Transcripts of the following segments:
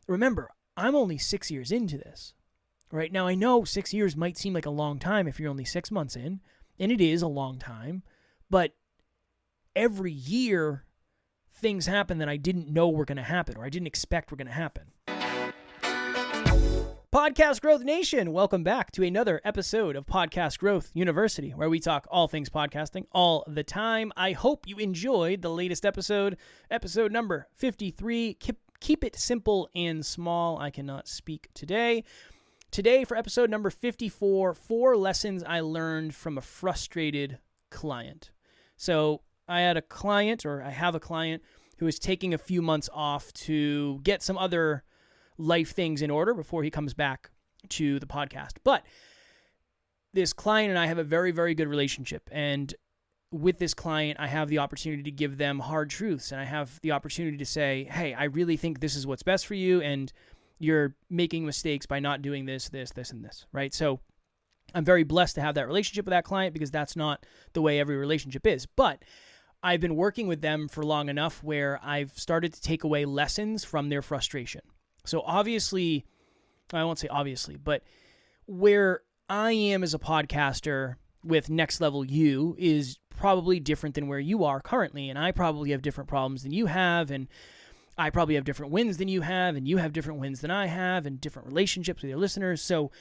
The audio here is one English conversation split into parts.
remember, I'm only 6 years into this. Right now, I know 6 years might seem like a long time if you're only 6 months in, and it is a long time, but every year things happen that I didn't know were going to happen or I didn't expect were going to happen. Podcast Growth Nation, welcome back to another episode of Podcast Growth University, where we talk all things podcasting all the time. I hope you enjoyed the latest episode number 53. Keep it simple and small. I cannot speak today. Today, for episode number 54, 4 lessons I learned from a frustrated client. So I have a client who is taking a few months off to get some other life things in order before he comes back to the podcast. But this client and I have a very, very good relationship. And with this client, I have the opportunity to give them hard truths. And I have the opportunity to say, hey, I really think this is what's best for you. And you're making mistakes by not doing this, and this, right? So I'm very blessed to have that relationship with that client because that's not the way every relationship is. But I've been working with them for long enough where I've started to take away lessons from their frustration. So obviously, I won't say obviously, but where I am as a podcaster with Next Level You is probably different than where you are currently. And I probably have different problems than you have. And I probably have different wins than you have. And you have different wins than I have and different relationships with your listeners. So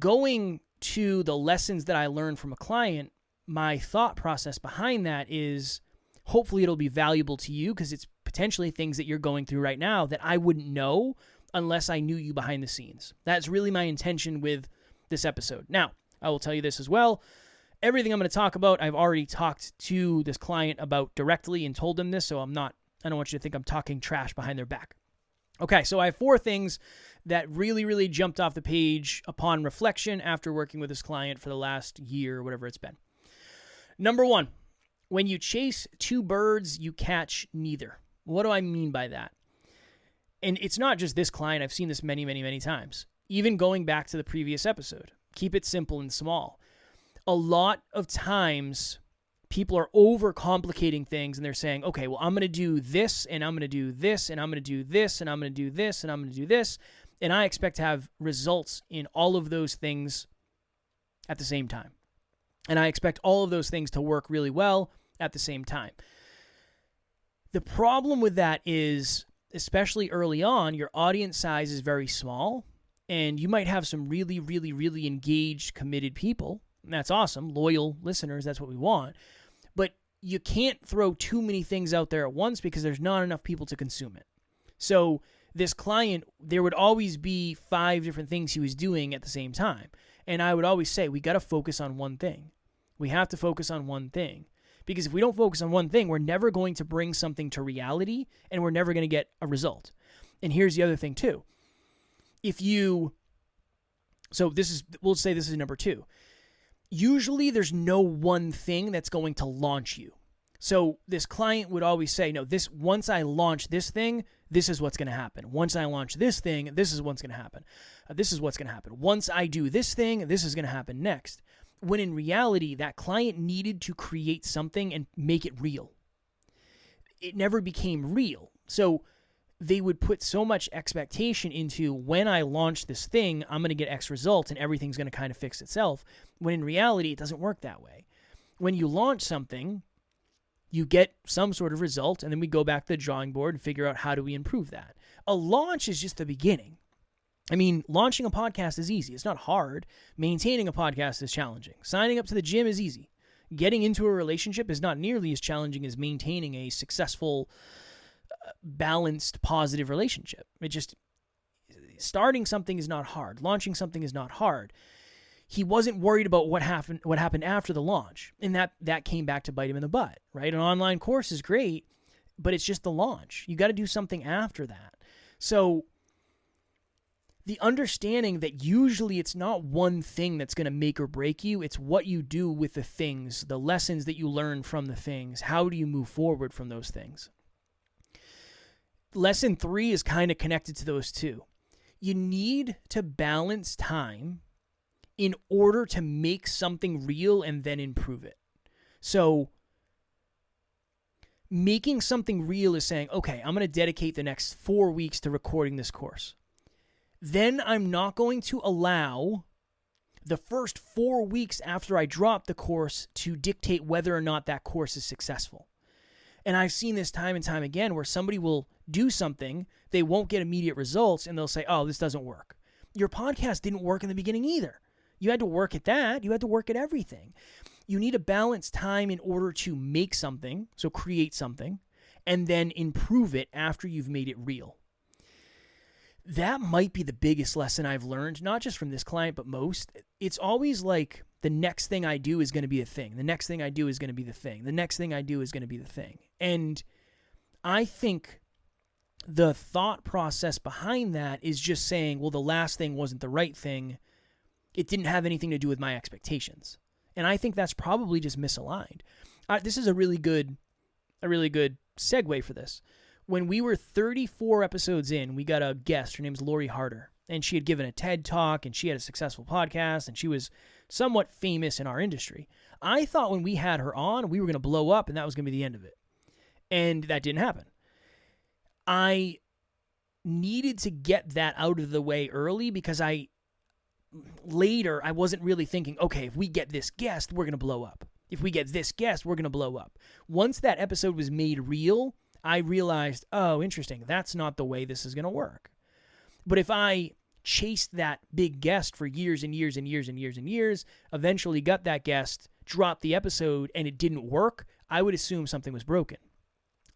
going to the lessons that I learned from a client, my thought process behind that is hopefully it'll be valuable to you because it's potentially things that you're going through right now that I wouldn't know unless I knew you behind the scenes. That's really my intention with this episode. Now, I will tell you this as well. Everything I'm going to talk about, I've already talked to this client about directly and told them this, so I don't want you to think I'm talking trash behind their back. Okay, so I have 4 things that really, really jumped off the page upon reflection after working with this client for the last year, whatever it's been. Number 1, when you chase 2 birds, you catch neither. What do I mean by that? And it's not just this client. I've seen this many, many, many times. Even going back to the previous episode. Keep it simple and small. A lot of times, people are overcomplicating things and they're saying, okay, well, I'm going to do this, and I'm going to do this, and I'm going to do this, and I'm going to do this, and I'm going to do this. And I expect to have results in all of those things at the same time. And I expect all of those things to work really well at the same time. The problem with that is, especially early on, your audience size is very small, and you might have some really, really, really engaged, committed people. And that's awesome. Loyal listeners, that's what we want. But you can't throw too many things out there at once because there's not enough people to consume it. So this client, there would always be 5 different things he was doing at the same time. And I would always say, we got to focus on one thing. We have to focus on one thing. Because if we don't focus on one thing, we're never going to bring something to reality and we're never going to get a result. And here's the other thing too. We'll say this is number 2. Usually there's no one thing that's going to launch you. So this client would always say, no, once I launch this thing, this is what's going to happen. Once I launch this thing, this is what's going to happen. This is what's going to happen. Once I do this thing, this is going to happen next. When in reality, that client needed to create something and make it real. It never became real. So they would put so much expectation into, when I launch this thing, I'm going to get X results and everything's going to kind of fix itself. When in reality, it doesn't work that way. When you launch something, you get some sort of result, and then we go back to the drawing board and figure out how do we improve that. A launch is just the beginning. I mean, launching a podcast is easy. It's not hard. Maintaining a podcast is challenging. Signing up to the gym is easy. Getting into a relationship is not nearly as challenging as maintaining a successful, balanced, positive relationship. Starting something is not hard. Launching something is not hard. He wasn't worried about what happened after the launch, and that came back to bite him in the butt, right? An online course is great, but it's just the launch. You got to do something after that. So the understanding that usually it's not one thing that's going to make or break you. It's what you do with the things, the lessons that you learn from the things. How do you move forward from those things? Lesson 3 is kind of connected to those two. You need to balance time in order to make something real and then improve it. So Making something real is saying, okay, I'm going to dedicate the next 4 weeks to recording this course. Then I'm not going to allow the first 4 weeks after I drop the course to dictate whether or not that course is successful. And I've seen this time and time again where somebody will do something, they won't get immediate results, and they'll say, oh, this doesn't work. Your podcast didn't work in the beginning either. You had to work at that. You had to work at everything. You need to balance time in order to make something, so create something, and then improve it after you've made it real. That might be the biggest lesson I've learned, not just from this client, but most. It's always like the next thing I do is going to be a thing. The next thing I do is going to be the thing. The next thing I do is going to be the thing. And I think the thought process behind that is just saying, well, the last thing wasn't the right thing. It didn't have anything to do with my expectations. And I think that's probably just misaligned. This is a really good segue for this. When we were 34 episodes in, we got a guest. Her name's Lori Harder. And she had given a TED Talk, and she had a successful podcast, and she was somewhat famous in our industry. I thought when we had her on, we were going to blow up, and that was going to be the end of it. And that didn't happen. I needed to get that out of the way early because later I wasn't really thinking, okay, if we get this guest, we're going to blow up. If we get this guest, we're going to blow up. Once that episode was made real, I realized, oh, interesting, that's not the way this is going to work. But if I chased that big guest for years and years and years and years and years, eventually got that guest, dropped the episode, and it didn't work, I would assume something was broken.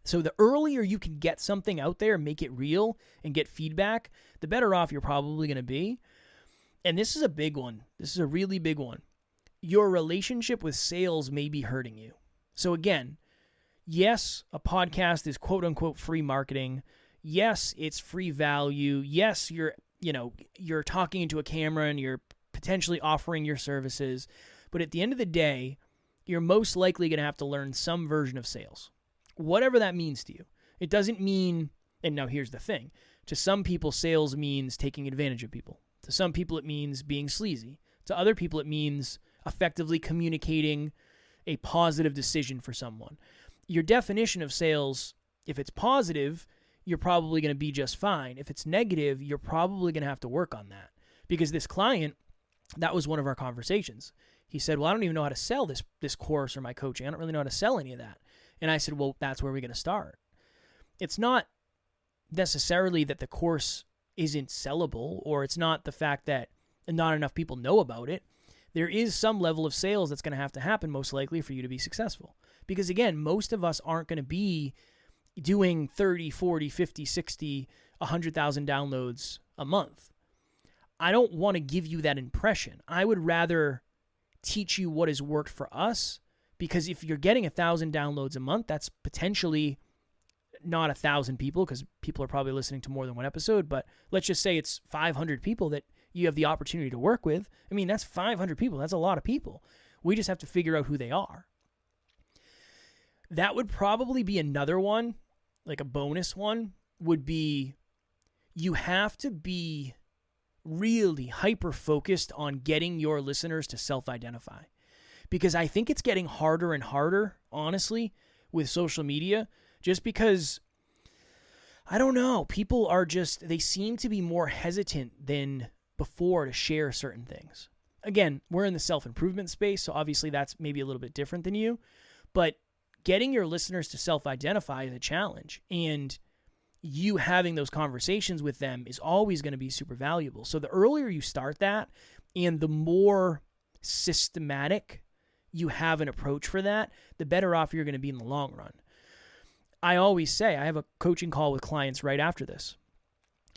So the earlier you can get something out there, make it real, and get feedback, the better off you're probably going to be. And this is a big one. This is a really big one. Your relationship with sales may be hurting you. So again, yes, a podcast is quote unquote free marketing. Yes, it's free value. Yes, you're talking into a camera and you're potentially offering your services. But at the end of the day, you're most likely going to have to learn some version of sales. Whatever that means to you. It doesn't mean, and now here's the thing, to some people sales means taking advantage of people. To some people it means being sleazy. To other people it means effectively communicating a positive decision for someone. Your definition of sales, if it's positive, you're probably going to be just fine. If it's negative, you're probably going to have to work on that. Because this client, that was one of our conversations. He said, well, I don't even know how to sell this course or my coaching. I don't really know how to sell any of that. And I said, well, that's where we're going to start. It's not necessarily that the course isn't sellable, or it's not the fact that not enough people know about it. There is some level of sales that's going to happen most likely for you to be successful. Because again, most of us aren't going to be doing 30, 40, 50, 60, 100,000 downloads a month. I don't want to give you that impression. I would rather teach you what has worked for us, because if you're getting 1,000 downloads a month, that's potentially not 1,000 people, because people are probably listening to more than one episode, but let's just say it's 500 people that you have the opportunity to work with. I mean, that's 500 people. That's a lot of people. We just have to figure out who they are. That would probably be another one, like a bonus one, would be you have to be really hyper-focused on getting your listeners to self-identify. Because I think it's getting harder and harder, honestly, with social media, just because, I don't know, people are just, they seem to be more hesitant than before to share certain things. Again, we're in the self-improvement space, so obviously that's maybe a little bit different than you, but getting your listeners to self-identify is a challenge, and you having those conversations with them is always going to be super valuable. So the earlier you start that, and the more systematic you have an approach for that, the better off you're going to be in the long run. I always say, I have a coaching call with clients right after this,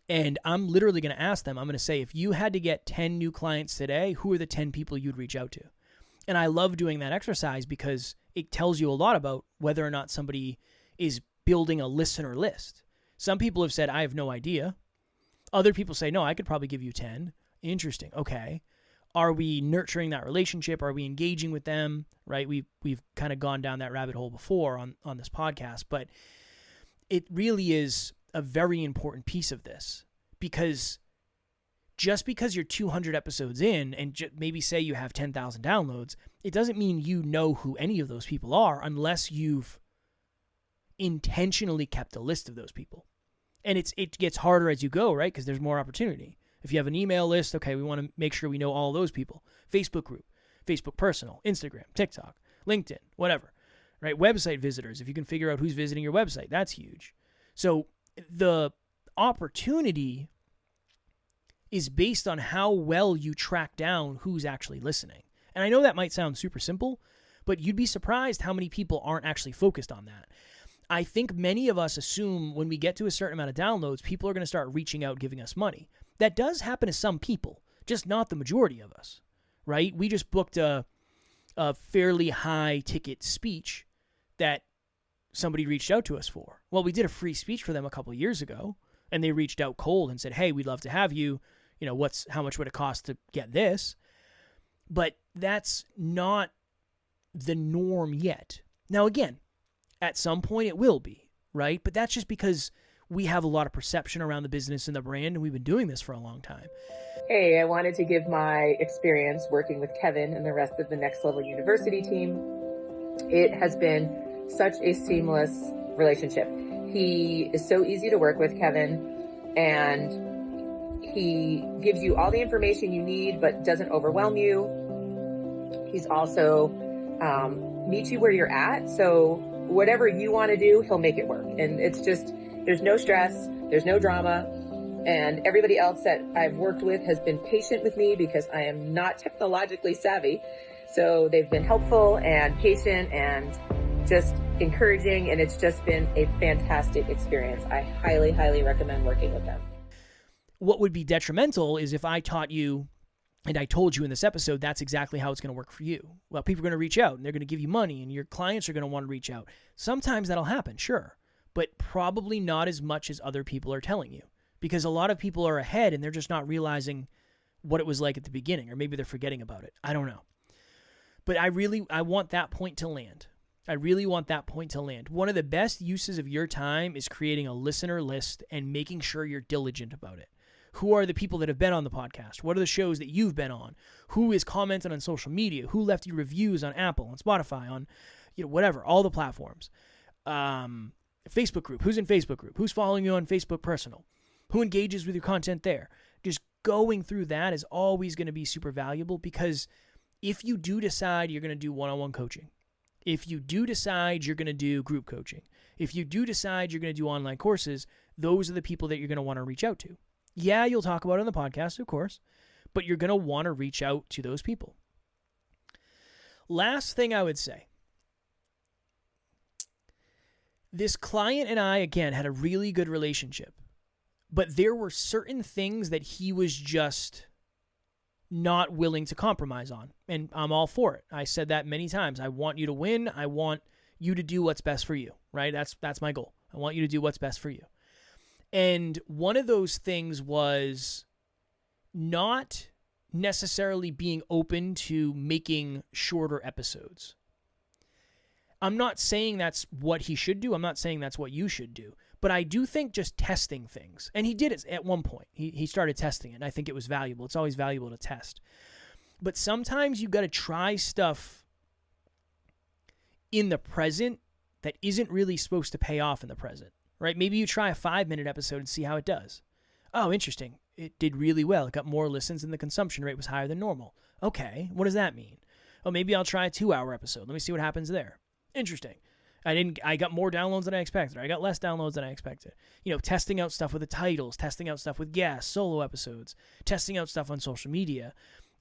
and I'm literally going to ask them, I'm going to say, if you had to get 10 new clients today, who are the 10 people you'd reach out to? And I love doing that exercise because it tells you a lot about whether or not somebody is building a listener list. Some people have said, I have no idea. Other people say, no, I could probably give you 10. Interesting. Okay. Are we nurturing that relationship? Are we engaging with them? Right? We've kind of gone down that rabbit hole before on this podcast, but it really is a very important piece of this, because just because you're 200 episodes in and maybe say you have 10,000 downloads, it doesn't mean you know who any of those people are unless you've intentionally kept a list of those people. And it gets harder as you go, right? Because there's more opportunity. If you have an email list, okay, we want to make sure we know all those people. Facebook group, Facebook personal, Instagram, TikTok, LinkedIn, whatever, right? Website visitors, if you can figure out who's visiting your website, that's huge. So the opportunity is based on how well you track down who's actually listening. And I know that might sound super simple, but you'd be surprised how many people aren't actually focused on that. I think many of us assume when we get to a certain amount of downloads, people are going to start reaching out, giving us money. That does happen to some people, just not the majority of us, right? We just booked a fairly high ticket speech that somebody reached out to us for. Well, we did a free speech for them a couple of years ago, and they reached out cold and said, hey, we'd love to have you. You know, how much would it cost to get this? But that's not the norm yet. Now, again, at some point it will be, right? But that's just because we have a lot of perception around the business and the brand, and we've been doing this for a long time. Hey, I wanted to give my experience working with Kevin and the rest of the Next Level University team. It has been such a seamless relationship. He is so easy to work with, Kevin, and he gives you all the information you need, but doesn't overwhelm you. He's also meets you where you're at. So whatever you want to do, he'll make it work. And it's just, there's no stress, there's no drama. And everybody else that I've worked with has been patient with me because I am not technologically savvy. So they've been helpful and patient and just encouraging. And it's just been a fantastic experience. I highly, highly recommend working with them. What would be detrimental is if I taught you and I told you in this episode, that's exactly how it's going to work for you. Well, people are going to reach out and they're going to give you money and your clients are going to want to reach out. Sometimes that'll happen, sure, but probably not as much as other people are telling you, because a lot of people are ahead and they're just not realizing what it was like at the beginning, or maybe they're forgetting about it. I don't know. But I want that point to land. I really want that point to land. One of the best uses of your time is creating a listener list and making sure you're diligent about it. Who are the people that have been on the podcast? What are the shows that you've been on? Who is commenting on social media? Who left you reviews on Apple, on Spotify, on whatever, all the platforms? Facebook group. Who's in Facebook group? Who's following you on Facebook personal? Who engages with your content there? Just going through that is always going to be super valuable, because if you do decide you're going to do one-on-one coaching, if you do decide you're going to do group coaching, if you do decide you're going to do online courses, those are the people that you're going to want to reach out to. Yeah, you'll talk about it on the podcast, of course, but you're going to want to reach out to those people. Last thing I would say. This client and I, again, had a really good relationship, but there were certain things that he was just not willing to compromise on, and I'm all for it. I said that many times. I want you to win. I want you to do what's best for you, right? That's my goal. I want you to do what's best for you. And one of those things was not necessarily being open to making shorter episodes. I'm not saying that's what he should do. I'm not saying that's what you should do. But I do think just testing things. And he did it at one point. He started testing it, and I think it was valuable. It's always valuable to test. But sometimes you got to try stuff in the present that isn't really supposed to pay off in the present. Right? Maybe you try a 5-minute episode and see how it does. Oh, interesting. It did really well. It got more listens and the consumption rate was higher than normal. Okay, what does that mean? Oh, maybe I'll try a 2-hour episode. Let me see what happens there. Interesting. I got more downloads than I expected. Or I got less downloads than I expected. Testing out stuff with the titles, testing out stuff with guests, solo episodes, testing out stuff on social media.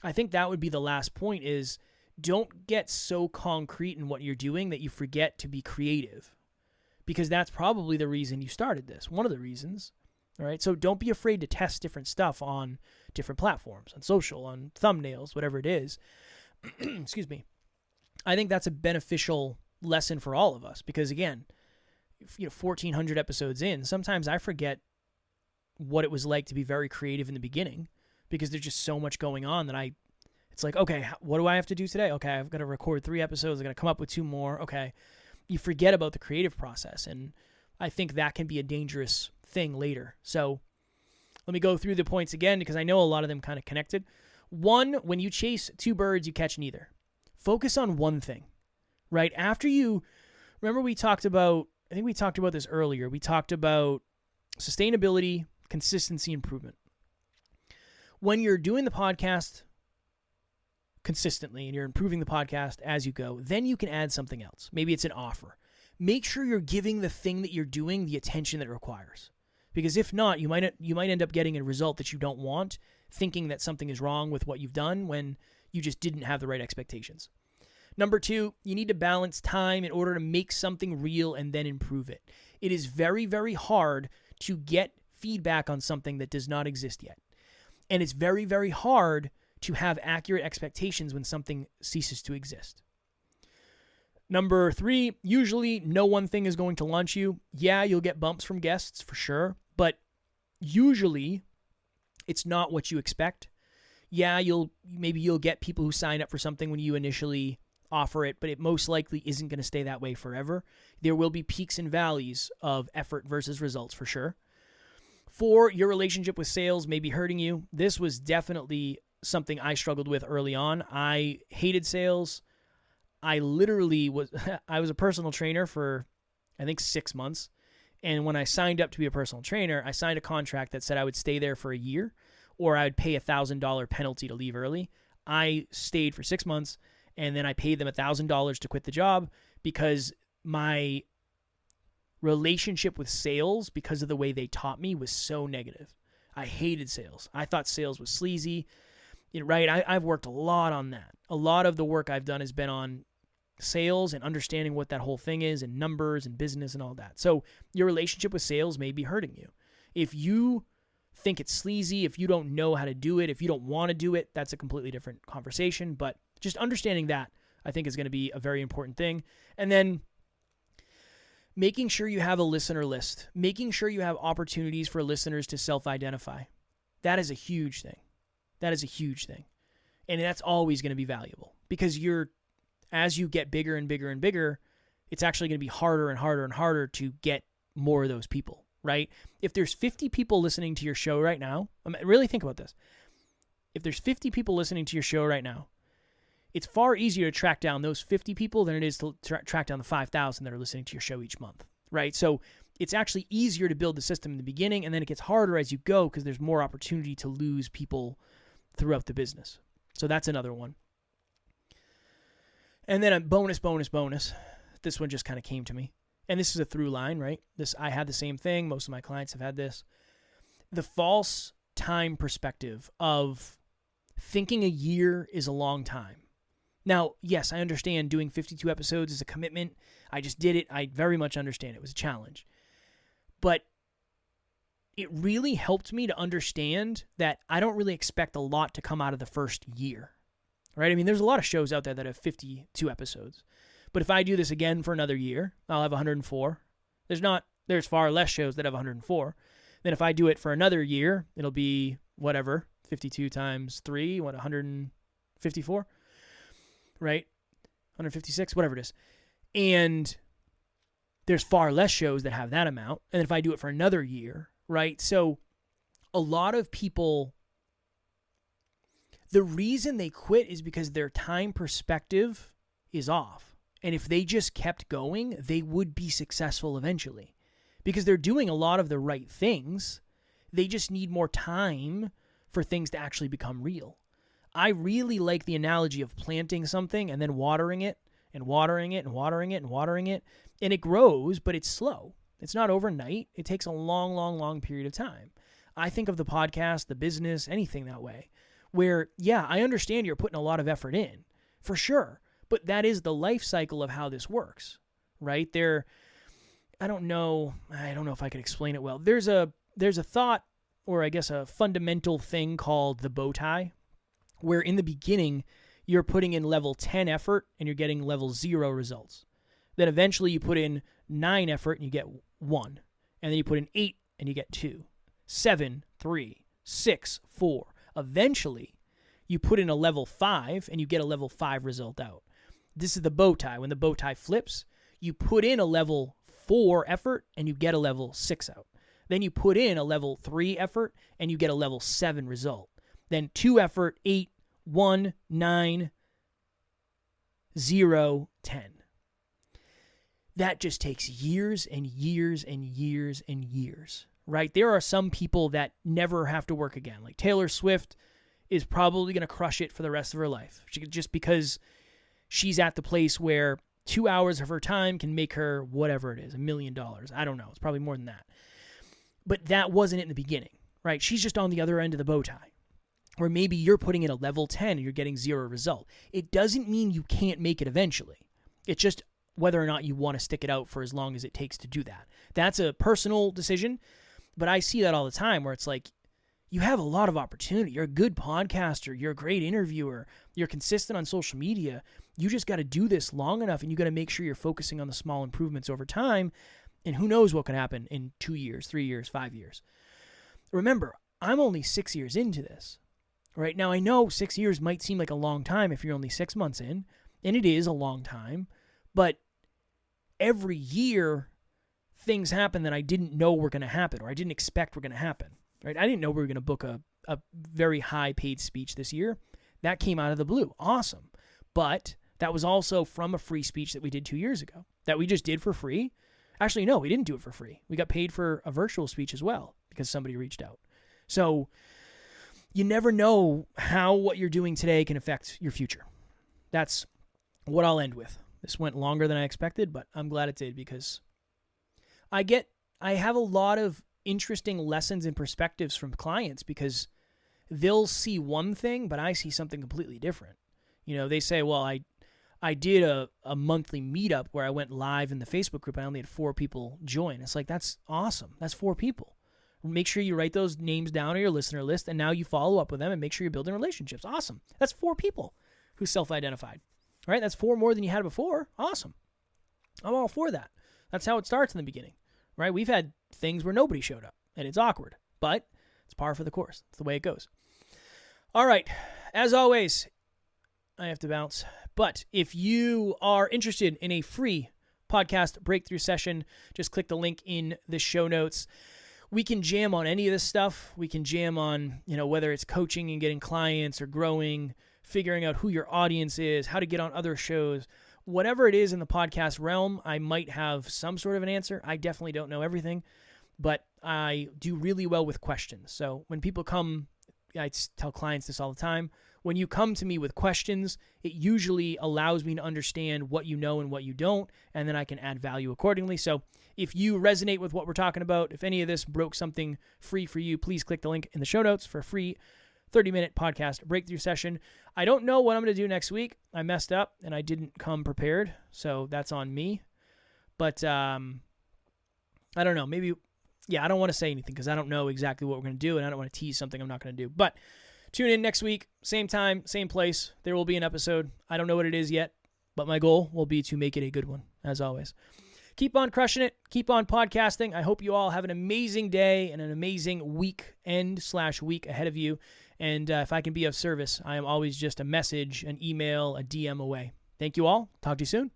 I think that would be the last point is don't get so concrete in what you're doing that you forget to be creative. Because that's probably the reason you started this. One of the reasons. All right. So don't be afraid to test different stuff on different platforms, on social, on thumbnails, whatever it is. Excuse me. I think that's a beneficial lesson for all of us, because again, 1,400 episodes in, sometimes I forget what it was like to be very creative in the beginning, because there's just so much going on that it's like, okay, what do I have to do today? Okay, I've got to record 3 episodes. I'm going to come up with 2 more. Okay. You forget about the creative process, and I think that can be a dangerous thing later. So let me go through the points again, because I know a lot of them kind of connected. 1, when you chase 2 birds, you catch neither. Focus on one thing, right? Remember we talked about I think we talked about this earlier. We talked about sustainability, consistency, improvement. When you're doing the podcast consistently and you're improving the podcast as you go, then you can add something else. Maybe it's an offer. Make sure you're giving the thing that you're doing the attention that it requires. Because if not, you might end up getting a result that you don't want, thinking that something is wrong with what you've done when you just didn't have the right expectations. Number 2, you need to balance time in order to make something real and then improve it. It is very, very hard to get feedback on something that does not exist yet. And it's very, very hard to have accurate expectations when something ceases to exist. Number 3, usually no one thing is going to launch you. Yeah, you'll get bumps from guests for sure, but usually it's not what you expect. Yeah, you'll get people who sign up for something when you initially offer it, but it most likely isn't going to stay that way forever. There will be peaks and valleys of effort versus results for sure. 4, your relationship with sales may be hurting you. This was definitely something I struggled with early on. I hated sales. I was a personal trainer for, I think, 6 months. And when I signed up to be a personal trainer, I signed a contract that said I would stay there for a year or I would pay $1,000 penalty to leave early. I stayed for 6 months and then I paid them $1,000 to quit the job because my relationship with sales, because of the way they taught me, was so negative. I hated sales. I thought sales was sleazy. Right? I've worked a lot on that. A lot of the work I've done has been on sales and understanding what that whole thing is and numbers and business and all that. So your relationship with sales may be hurting you. If you think it's sleazy, if you don't know how to do it, if you don't want to do it, that's a completely different conversation. But just understanding that, I think, is going to be a very important thing. And then making sure you have a listener list, making sure you have opportunities for listeners to self-identify. That is a huge thing. That is a huge thing. And that's always going to be valuable because as you get bigger and bigger and bigger, it's actually going to be harder and harder and harder to get more of those people, right? If there's 50 people listening to your show right now, really think about this. If there's 50 people listening to your show right now, it's far easier to track down those 50 people than it is to track down the 5,000 that are listening to your show each month, right? So it's actually easier to build the system in the beginning, and then it gets harder as you go because there's more opportunity to lose people throughout the business. So that's another one. And then a bonus. This one just kind of came to me. And this is a through line, right? I had the same thing. Most of my clients have had this. The false time perspective of thinking a year is a long time. Now, yes, I understand doing 52 episodes is a commitment. I just did it. I very much understand it was a challenge. But it really helped me to understand that I don't really expect a lot to come out of the first year, right? I mean, there's a lot of shows out there that have 52 episodes. But if I do this again for another year, I'll have 104. There's far less shows that have 104. Then if I do it for another year, it'll be whatever, 52 times 3, 154, right? 156, whatever it is. And there's far less shows that have that amount. And if I do it for another year, right? So a lot of people, the reason they quit is because their time perspective is off. And if they just kept going, they would be successful eventually because they're doing a lot of the right things. They just need more time for things to actually become real. I really like the analogy of planting something and then watering it and watering it and watering it and watering it. And it grows, but it's slow. It's not overnight. It takes a long, long, long period of time. I think of the podcast, the business, anything that way, where, yeah, I understand you're putting a lot of effort in, for sure. But that is the life cycle of how this works, right? I don't know if I could explain it well. There's a thought, or I guess a fundamental thing called the bow tie, where in the beginning, you're putting in level 10 effort and you're getting level 0 results. Then eventually you put in 9 effort and you get 1. And then you put in 8 and you get 2. 7, 3, 6, 4. Eventually, you put in a level 5 and you get a level 5 result out. This is the bow tie. When the bow tie flips, you put in a level 4 effort and you get a level 6 out. Then you put in a level 3 effort and you get a level 7 result. Then 2 effort, 8, 1, 9, 0, 10. that just takes years and years and years and years, right? There are some people that never have to work again. Like Taylor Swift is probably going to crush it for the rest of her life, just because she's at the place where 2 hours of her time can make her whatever it is, $1 million. I don't know. It's probably more than that. But that wasn't it in the beginning, right? She's just on the other end of the bow tie. Or maybe you're putting in a level 10 and you're getting 0 result. It doesn't mean you can't make it eventually. It's just whether or not you want to stick it out for as long as it takes to do that. That's a personal decision, but I see that all the time where it's like, you have a lot of opportunity. You're a good podcaster. You're a great interviewer. You're consistent on social media. You just got to do this long enough, and you got to make sure you're focusing on the small improvements over time, and who knows what can happen in 2 years, 3 years, 5 years. Remember, I'm only 6 years into this. Right now, I know 6 years might seem like a long time if you're only 6 months in, and it is a long time, but every year things happen that I didn't know were going to happen or I didn't expect were going to happen. Right? I didn't know we were going to book a very high paid speech this year. That came out of the blue. Awesome. But that was also from a free speech that we did 2 years ago that we just did for free. Actually, no, we didn't do it for free. We got paid for a virtual speech as well because somebody reached out. So you never know how what you're doing today can affect your future. That's what I'll end with. This went longer than I expected, but I'm glad it did because I have a lot of interesting lessons and perspectives from clients because they'll see one thing, but I see something completely different. You know, they say, well, I did a monthly meetup where I went live in the Facebook group. I only had 4 people join. It's like, that's awesome. That's 4 people. Make sure you write those names down on your listener list, and now you follow up with them and make sure you're building relationships. Awesome. That's 4 people who self-identified. Right? That's 4 more than you had before. Awesome. I'm all for that. That's how it starts in the beginning. Right? We've had things where nobody showed up, and it's awkward, but it's par for the course. It's the way it goes. All right. As always, I have to bounce. But if you are interested in a free podcast breakthrough session, just click the link in the show notes. We can jam on any of this stuff. We can jam on, whether it's coaching and getting clients or growing, figuring out who your audience is, how to get on other shows. Whatever it is in the podcast realm, I might have some sort of an answer. I definitely don't know everything, but I do really well with questions. So when people come, I tell clients this all the time, when you come to me with questions, it usually allows me to understand what you know and what you don't, and then I can add value accordingly. So if you resonate with what we're talking about, if any of this broke something free for you, please click the link in the show notes for a free 30-minute podcast breakthrough session. I don't know what I'm going to do next week. I messed up and I didn't come prepared, so that's on me. But I don't know. Maybe, I don't want to say anything because I don't know exactly what we're going to do, and I don't want to tease something I'm not going to do. But tune in next week, same time, same place. There will be an episode. I don't know what it is yet, but my goal will be to make it a good one, as always. Keep on crushing it. Keep on podcasting. I hope you all have an amazing day and an amazing weekend/week ahead of you. And if I can be of service, I am always just a message, an email, a DM away. Thank you all. Talk to you soon.